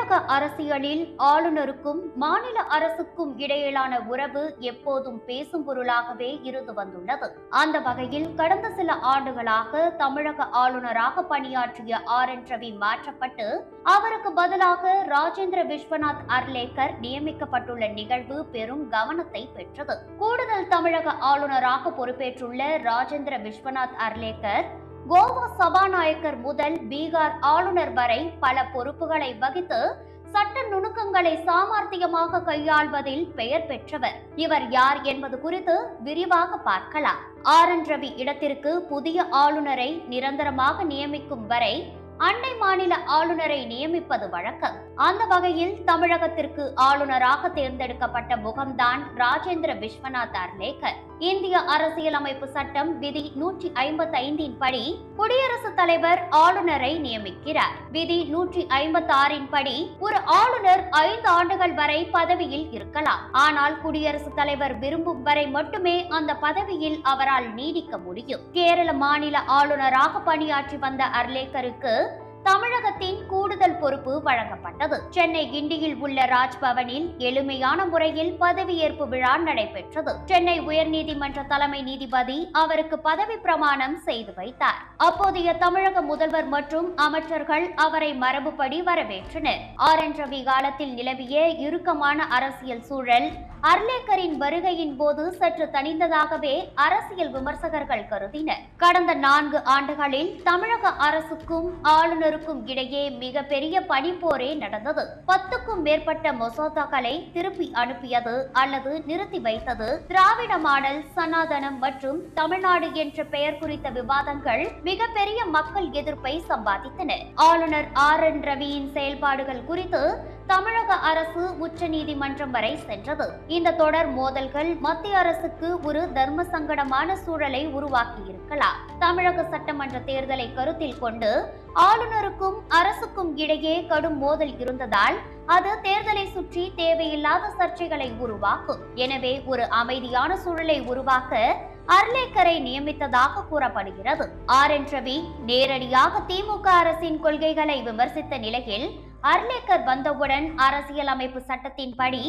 தமிழக அரசியலில் ஆளுநருக்கும் மாநில அரசுக்கும் இடையிலான உறவு எப்போதும் பேசும் பொருளாகவே இருந்து வந்துள்ளது. அந்த வகையில் கடந்த சில ஆண்டுகளாக தமிழக ஆளுநராக பணியாற்றிய RN ரவி மாற்றப்பட்டு அவருக்கு பதிலாக ராஜேந்திர விஸ்வநாத் அர்லேக்கர் நியமிக்கப்பட்டுள்ள நிகழ்வு பெரும் கவனத்தை பெற்றது. கூடுதல் தமிழக ஆளுநராக பொறுப்பேற்றுள்ள ராஜேந்திர விஸ்வநாத் அர்லேக்கர் கோவா சபாநாயகர் முதல் பீகார் ஆளுநர் வரை பல பொறுப்புகளை வகித்து சட்ட நுணுக்கங்களை சாமர்த்தியமாக கையாள்வதில் பெயர் பெற்றவர். இவர் யார் என்பது குறித்து விரிவாக பார்க்கலாம். RN ரவி இடத்திற்கு புதிய ஆளுநரை நிரந்தரமாக நியமிக்கும் வரை அண்டை மாநில ஆளுநரை நியமிப்பது வழக்கம். அந்த வகையில் தமிழகத்திற்கு ஆளுநராக தேர்ந்தெடுக்கப்பட்ட முகம்தான் ராஜேந்திர விஸ்வநாத் அர்லேக்கர். இந்திய அரசியலமைப்பு சட்டம் விதி 155 படி குடியரசுத் தலைவர் ஆளுநரை நியமிக்கிறார். விதி 156 படி ஒரு ஆளுநர் 5 ஆண்டுகள் வரை பதவியில் இருக்கலாம். ஆனால் குடியரசுத் தலைவர் விரும்பும் வரை மட்டுமே அந்த பதவியில் அவரால் நீடிக்க முடியும். கேரள மாநில ஆளுநராக பணியாற்றி வந்த அர்லேக்கருக்கு தமிழகத்தின் கூடுதல் பொறுப்பு வழங்கப்பட்டது. சென்னை கிண்டியில் உள்ள ராஜ்பவனில் எளிமையான முறையில் பதவியேற்பு விழா நடைபெற்றது. சென்னை உயர்நீதிமன்ற தலைமை நீதிபதி அவருக்கு பதவி பிரமாணம் செய்து வைத்தார். அப்போதைய தமிழக முதல்வர் மற்றும் அமைச்சர்கள் அவரை மரபுப்படி வரவேற்றனர். RN ரவி காலத்தில் நிலவிய இறுக்கமான அரசியல் சூழல் அர்லேக்கரின் வருகையின் போது சற்று தணிந்ததாகவே அரசியல் விமர்சகர்கள் கருதினர். கடந்த 4 ஆண்டுகளில் தமிழக அரசுக்கும் ஆளுநருக்கும் இடையே மிகப்பெரிய பனிப்போரே நடந்தது. 10க்கும் மேற்பட்ட மசோதாக்களை திருப்பி அனுப்பியது அல்லது நிறுத்தி வைத்தது. திராவிட மாடல், சனாதனம் மற்றும் தமிழ்நாடு என்ற பெயர் குறித்த விவாதங்கள் மிகப்பெரிய மக்கள் எதிர்ப்பை சம்பாதித்தன. ஆளுநர் RN ரவியின் செயல்பாடுகள் குறித்து தமிழக அரசு உச்ச நீதிமன்றம் வரை சென்றது. இந்த தொடர் மோதல்கள் மத்திய அரசுக்கு ஒரு தர்ம சங்கடமான சூழலை உருவாக்கி இருக்கலாம். தமிழக சட்டமன்ற தேர்தலை கருத்தில் கொண்டு ஆளுநருக்கும் அரசுக்கும் இடையே கடும் மோதல் இருந்ததால் அது தேர்தலை சுற்றி தேவையில்லாத சர்ச்சைகளை உருவாக்கும். எனவே ஒரு அமைதியான சூழலை உருவாக்க அர்லேக்கரை நியமித்ததாக கூறப்படுகிறது. RN ரவி நேரடியாக திமுக அரசின் கொள்கைகளை விமர்சித்த நிலையில் அர்லேக்கர் வந்தவுடன் அரசியலமைப்பு சட்டத்தின்படி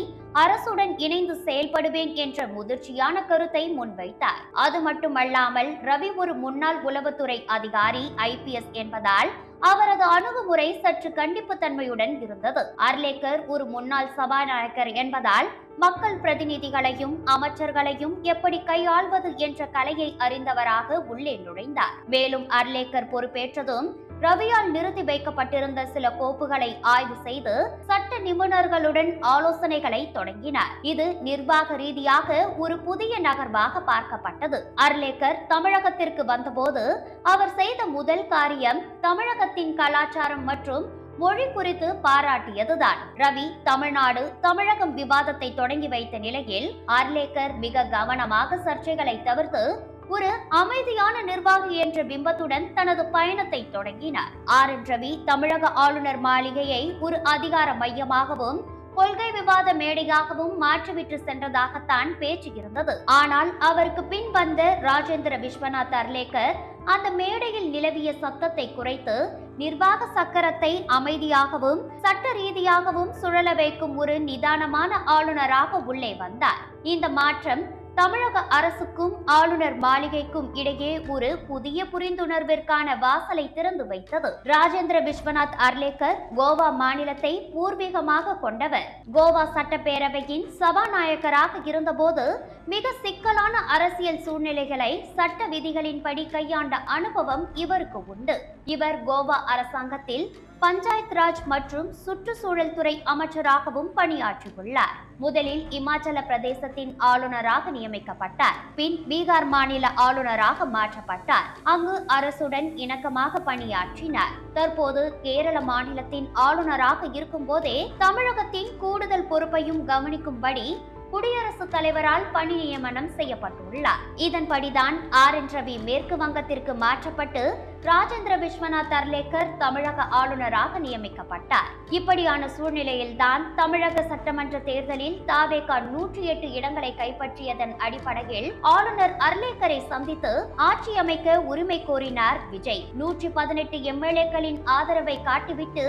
அரசுடன் இணைந்து செயல்படுவேன் என்ற முதிர்ச்சியான கருத்தை முன்வைத்தார். அது மட்டுமல்லாமல் ரவி ஒரு முன்னாள் உளவுத்துறை அதிகாரி IPS என்பதால் அவரது அணுகுமுறை சற்று கண்டிப்பு தன்மையுடன் இருந்தது. அர்லேக்கர் ஒரு முன்னாள் சபாநாயகர் என்பதால் மக்கள் பிரதிநிதிகளையும் அமைச்சர்களையும் எப்படி கையாள்வது என்ற கலையை அறிந்தவராக உள்ளே நுழைந்தார். மேலும் அர்லேக்கர் பொறுப்பேற்றதும் ரவியால் நிறுத்தி வைக்கப்பட்டிருந்த சில கோப்புகளை ஆய்வு செய்து சட்ட நிபுணர்களுடன் ஆலோசனைகளை தொடங்கினார். இது நிர்வாக ரீதியாக ஒரு புதிய நகர்வாக பார்க்கப்பட்டது. அர்லேக்கர் தமிழகத்திற்கு வந்தபோது அவர் செய்த முதல் காரியம் தமிழகத்தின் கலாச்சாரம் மற்றும் மொழி குறித்து பாராட்டியதுதான். ரவி தமிழ்நாடு தமிழகம் விவாதத்தை தொடங்கி வைத்த நிலையில் அர்லேக்கர் மிக கவனமாக சர்ச்சைகளை தவிர்த்து ஒரு அமைதியான நிர்வாகி என்ற பிம்பத்துடன் தனது பயணத்தை தொடங்கினார். RN ரவி தமிழக ஆளுநர் மாளிகையை ஒரு அதிகார மையமாகவும் கொள்கை விவாத மேடையாகவும் மாற்றிவிட்டு சென்றதாகத்தான் பேச்சு இருந்தது. ஆனால் அவருக்கு பின் வந்த ராஜேந்திர விஸ்வநாத் அர்லேக்கர் அந்த மேடையில் நிலவிய சத்தத்தை குறைத்து நிர்வாக சக்கரத்தை அமைதியாகவும் சட்ட ரீதியாகவும் சுழல வைக்கும் ஒரு நிதானமான ஆளுநராக உள்ளே வந்தார். இந்த மாற்றம் தமிழக அரசுக்கும் ஆளுநர் மாளிகைக்கும் இடையே ஒரு புதிய புரிந்துணர்விற்கான வாசலை திறந்து வைத்தது. ராஜேந்திர விஸ்வநாத் அர்லேக்கர் கோவா மாநிலத்தை பூர்வீகமாக கொண்டவர். கோவா சட்டப்பேரவையின் சபாநாயகராக இருந்தபோது மிக சிக்கலான அரசியல் சூழ்நிலைகளை சட்ட விதிகளின்படி கையாண்ட அனுபவம் இவருக்கு உண்டு. இவர் கோவா அரசாங்கத்தில் பஞ்சாயத் ராஜ் மற்றும் சுற்றுச்சூழல் துறை அமைச்சராகவும் பணியாற்றியுள்ளார். முதலில் இமாச்சல பிரதேசத்தின் ஆளுநராக நியமிக்கப்பட்டார். பின் பீகார் மாநில ஆளுநராக மாற்றப்பட்டார். அங்கு அரசுடன் இணக்கமாக பணியாற்றினார். தற்போது கேரள மாநிலத்தின் ஆளுநராக இருக்கும் போதே தமிழகத்தின் கூடுதல் பொறுப்பையும் கவனிக்கும்படி குடியரசுத் தலைவரால் பணி நியமனம் செய்யப்பட்டுள்ளார். இதன்படிதான் RN ரவி மேற்கு வங்கத்திற்கு மாற்றப்பட்டு ராஜேந்திர விஸ்வநாத் அர்லேக்கர் தமிழக ஆளுநராக நியமிக்கப்பட்டார். இப்படியான சூழ்நிலையில்தான் தமிழக சட்டமன்ற தேர்தலில் தாவேகா 108 இடங்களை கைப்பற்றியதன் அடிப்படையில் ஆளுநர் அர்லேக்கரை சந்தித்து ஆட்சி அமைக்க உரிமை கோரினார் விஜய். 118 எம்எல்ஏக்களின் ஆதரவை காட்டிவிட்டு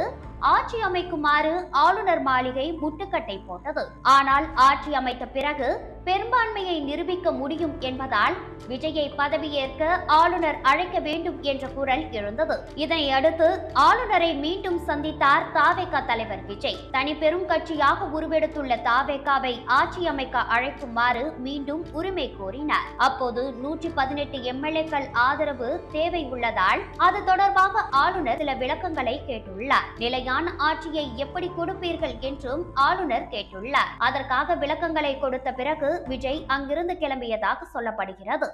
ஆட்சி அமைக்குமாறு ஆளுநர் மாளிகை முட்டுக்கட்டை போட்டது. ஆனால் ஆட்சி அமைத்த பிறகு பெரும்பான்மையை நிரூபிக்க முடியும் என்பதால் விஜயை பதவியேற்க ஆளுநர் அழைக்க வேண்டும் என்ற குரல் எழுந்தது. இதனை அடுத்து ஆளுநரை மீண்டும் சந்தித்தார் தாவேகா தலைவர் விஜய். தனி பெரும் கட்சியாக உருவெடுத்துள்ள தாவேகாவை ஆட்சி அமைக்க அழைக்குமாறு மீண்டும் உரிமை கோரினார். அப்போது 118 எம்எல்ஏக்கள் ஆதரவு தேவை உள்ளதால் அது தொடர்பாக ஆளுநர் சில விளக்கங்களை கேட்டுள்ளார். நிலையான ஆட்சியை எப்படி கொடுப்பீர்கள் என்றும் ஆளுநர் கேட்டுள்ளார். அதற்காக விளக்கங்களை கொடுத்த பிறகு விஜய் அங்கிருந்து கிளம்பியதாக சொல்லப்படுகிறது.